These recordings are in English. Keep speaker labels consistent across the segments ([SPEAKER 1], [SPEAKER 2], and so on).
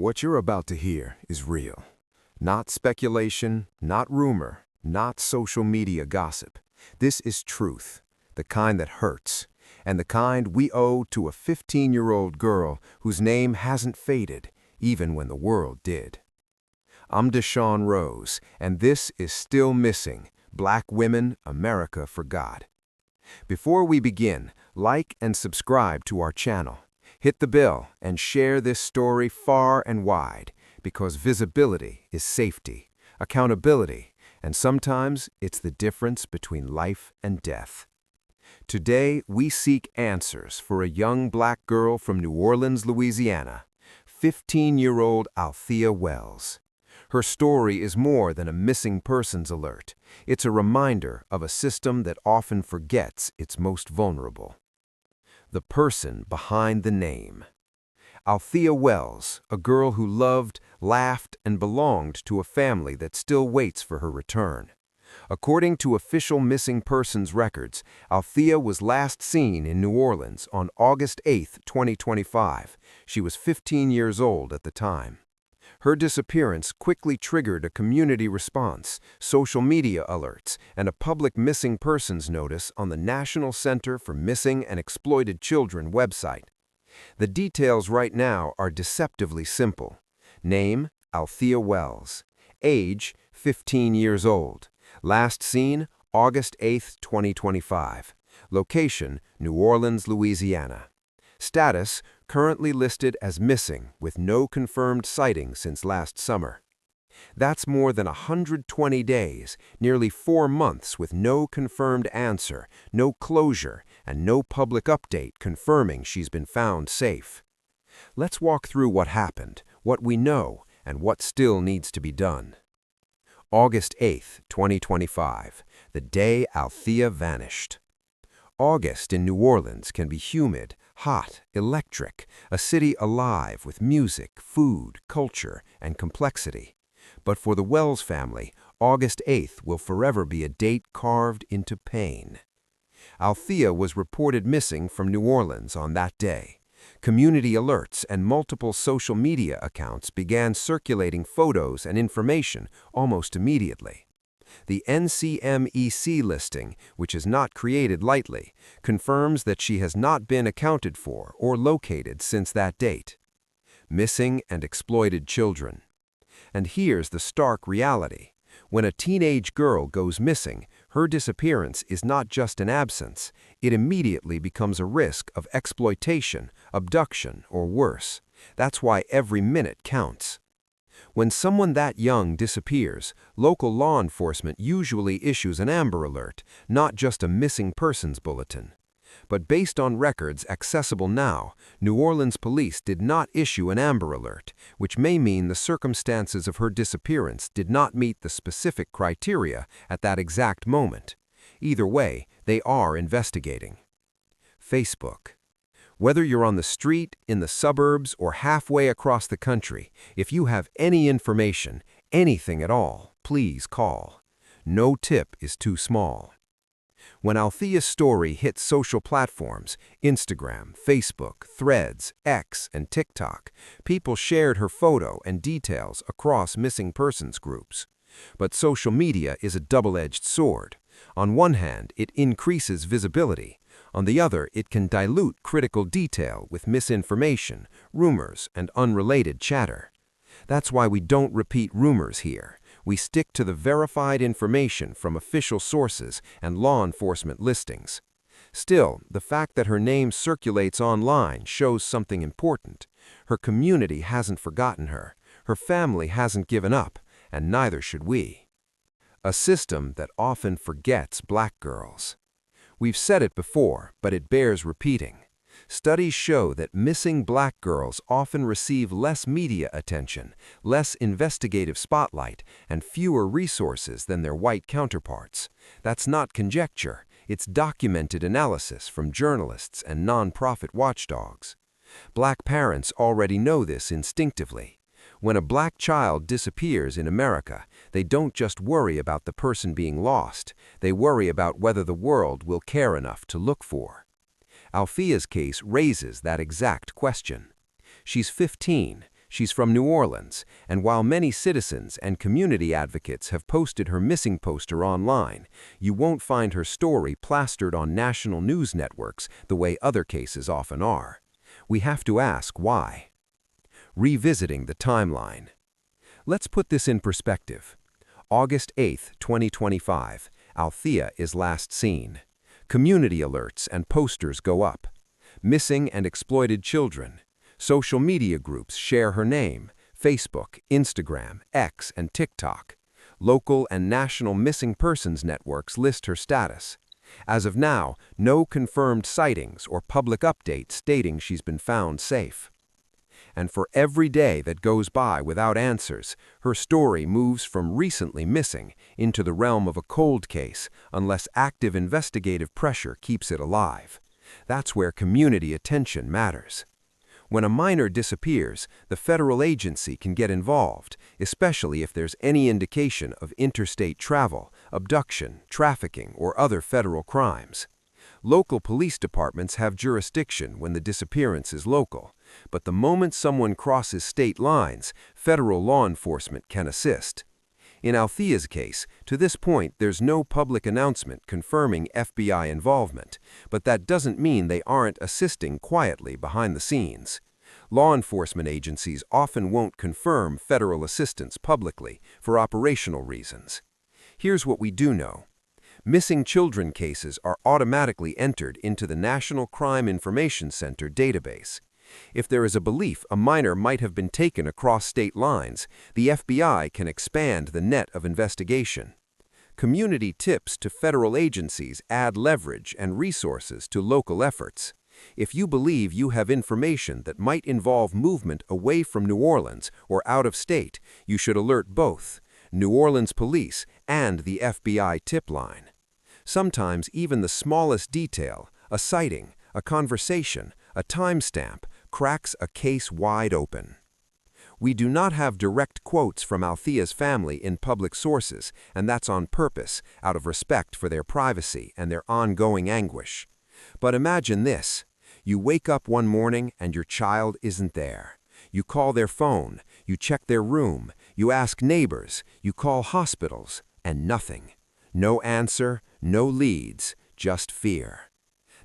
[SPEAKER 1] What you're about to hear is real. Not speculation, not rumor, not social media gossip. This is truth, the kind that hurts, and the kind we owe to a 15-year-old girl whose name hasn't faded, even when the world did. I'm Deshaun Rose, and this is Still Missing: Black Women America Forgot. Before we begin, like and subscribe to our channel. Hit the bell and share this story far and wide, because visibility is safety, accountability, and sometimes it's the difference between life and death. Today, we seek answers for a young black girl from New Orleans, Louisiana, 15-year-old Althea Wells. Her story is more than a missing persons alert. It's a reminder of a system that often forgets its most vulnerable. The person behind the name. Althea Wells, a girl who loved, laughed, and belonged to a family that still waits for her return. According to official missing persons records, Althea was last seen in New Orleans on August 8, 2025. She was 15 years old at the time. Her disappearance quickly triggered a community response, social media alerts, and a public missing persons notice on the National Center for Missing and Exploited Children website. The details right now are deceptively simple. Name: Althea Wells. Age: 15 years old. Last seen: August 8, 2025. Location: New Orleans, Louisiana. Status: currently listed as missing, with no confirmed sighting since last summer. That's more than 120 days, nearly 4 months with no confirmed answer, no closure, and no public update confirming she's been found safe. Let's walk through what happened, what we know, and what still needs to be done. August 8, 2025, the day Althea vanished. August in New Orleans can be humid, hot, electric, a city alive with music, food, culture, and complexity. But for the Wells family, August 8th will forever be a date carved into pain. Althea was reported missing from New Orleans on that day. Community alerts and multiple social media accounts began circulating photos and information almost immediately. The NCMEC listing, which is not created lightly, confirms that she has not been accounted for or located since that date. Missing and exploited children. And here's the stark reality. When a teenage girl goes missing, her disappearance is not just an absence. It immediately becomes a risk of exploitation, abduction, or worse. That's why every minute counts. When someone that young disappears, local law enforcement usually issues an Amber Alert, not just a missing persons bulletin. But based on records accessible now, New Orleans police did not issue an Amber Alert, which may mean the circumstances of her disappearance did not meet the specific criteria at that exact moment. Either way, they are investigating. Facebook. Whether you're on the street, in the suburbs, or halfway across the country, if you have any information, anything at all, please call. No tip is too small. When Althea's story hit social platforms, Instagram, Facebook, Threads, X, and TikTok, people shared her photo and details across missing persons groups. But social media is a double-edged sword. On one hand, it increases visibility. On the other, it can dilute critical detail with misinformation, rumors, and unrelated chatter. That's why we don't repeat rumors here. We stick to the verified information from official sources and law enforcement listings. Still, the fact that her name circulates online shows something important. Her community hasn't forgotten her, her family hasn't given up, and neither should we. A system that often forgets black girls. We've said it before, but it bears repeating. Studies show that missing black girls often receive less media attention, less investigative spotlight, and fewer resources than their white counterparts. That's not conjecture, it's documented analysis from journalists and nonprofit watchdogs. Black parents already know this instinctively. When a black child disappears in America, they don't just worry about the person being lost, they worry about whether the world will care enough to look for. Althea's case raises that exact question. She's 15. She's from New Orleans, and while many citizens and community advocates have posted her missing poster online, you won't find her story plastered on national news networks the way other cases often are. We have to ask why. Revisiting the timeline. Let's put this in perspective. August 8, 2025, Althea is last seen. Community alerts and posters go up. Missing and exploited children. Social media groups share her name: Facebook, Instagram, X, and TikTok. Local and national missing persons networks list her status. As of now, no confirmed sightings or public updates stating she's been found safe. And for every day that goes by without answers, her story moves from recently missing into the realm of a cold case unless active investigative pressure keeps it alive. That's where community attention matters. When a minor disappears, the federal agency can get involved, especially if there's any indication of interstate travel, abduction, trafficking, or other federal crimes. Local police departments have jurisdiction when the disappearance is local, but the moment someone crosses state lines, federal law enforcement can assist. In Althea's case, to this point there's no public announcement confirming FBI involvement, but that doesn't mean they aren't assisting quietly behind the scenes. Law enforcement agencies often won't confirm federal assistance publicly for operational reasons. Here's what we do know. Missing children cases are automatically entered into the National Crime Information Center database. If there is a belief a minor might have been taken across state lines, the FBI can expand the net of investigation. Community tips to federal agencies add leverage and resources to local efforts. If you believe you have information that might involve movement away from New Orleans or out of state, you should alert both New Orleans police and the FBI tip line. Sometimes even the smallest detail, a sighting, a conversation, a timestamp, cracks a case wide open. We do not have direct quotes from Althea's family in public sources, and that's on purpose, out of respect for their privacy and their ongoing anguish. But imagine this. You wake up one morning and your child isn't there. You call their phone, you check their room, you ask neighbors, you call hospitals, and nothing. No answer, no leads, just fear.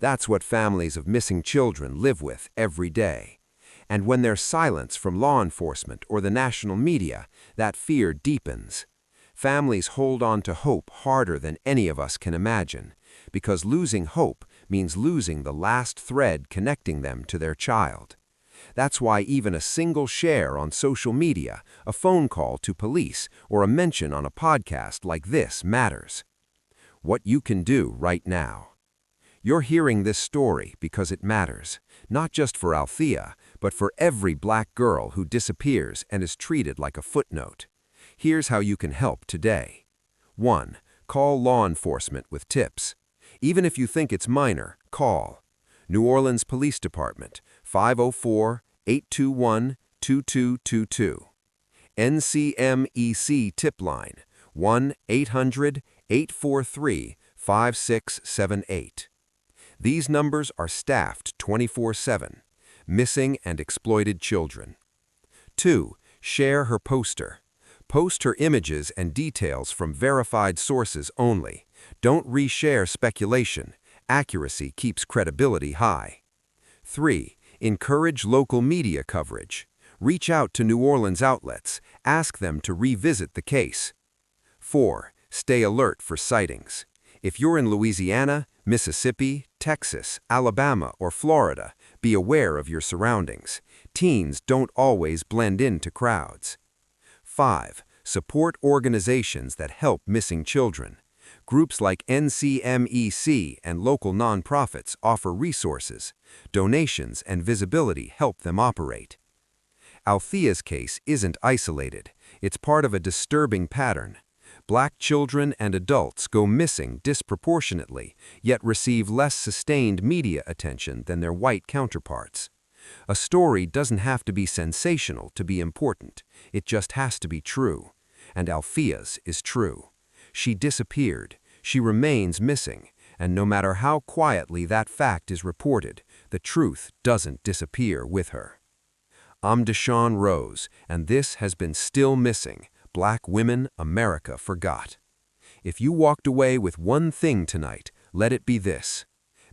[SPEAKER 1] That's what families of missing children live with every day. And when there's silence from law enforcement or the national media, that fear deepens. Families hold on to hope harder than any of us can imagine, because losing hope means losing the last thread connecting them to their child. That's why even a single share on social media, a phone call to police, or a mention on a podcast like this matters. What you can do right now. You're hearing this story because it matters, not just for Althea, but for every black girl who disappears and is treated like a footnote. Here's how you can help today. 1. Call law enforcement with tips. Even if you think it's minor, call. New Orleans Police Department, 504-821-2222. NCMEC tip line, 1-800-843-5678. These numbers are staffed 24/7. Missing and exploited children. 2. Share her poster. Post her images and details from verified sources only. Don't reshare speculation. Accuracy keeps credibility high. 3. Encourage local media coverage. Reach out to New Orleans outlets. Ask them to revisit the case. 4. Stay alert for sightings. If you're in Louisiana, Mississippi, Texas, Alabama, or Florida, be aware of your surroundings. Teens don't always blend into crowds. 5. Support organizations that help missing children. Groups like NCMEC and local nonprofits offer resources. Donations and visibility help them operate. Althea's case isn't isolated. It's part of a disturbing pattern. Black children and adults go missing disproportionately, yet receive less sustained media attention than their white counterparts. A story doesn't have to be sensational to be important. It just has to be true. And Althea's is true. She disappeared. She remains missing. And no matter how quietly that fact is reported, the truth doesn't disappear with her. I'm Deshaun Rose, and this has been Still Missing, Black Women America Forgot. If you walked away with one thing tonight, let it be this.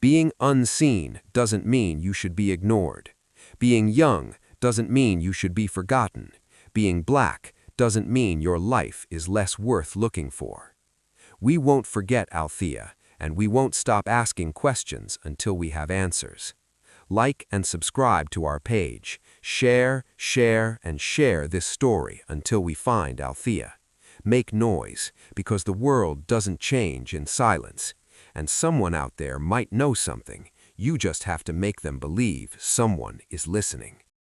[SPEAKER 1] Being unseen doesn't mean you should be ignored. Being young doesn't mean you should be forgotten. Being black doesn't mean your life is less worth looking for. We won't forget Althea, and we won't stop asking questions until we have answers. Like and subscribe to our page. Share, and share this story until we find Althea. Make noise, because the world doesn't change in silence. And someone out there might know something. You just have to make them believe someone is listening.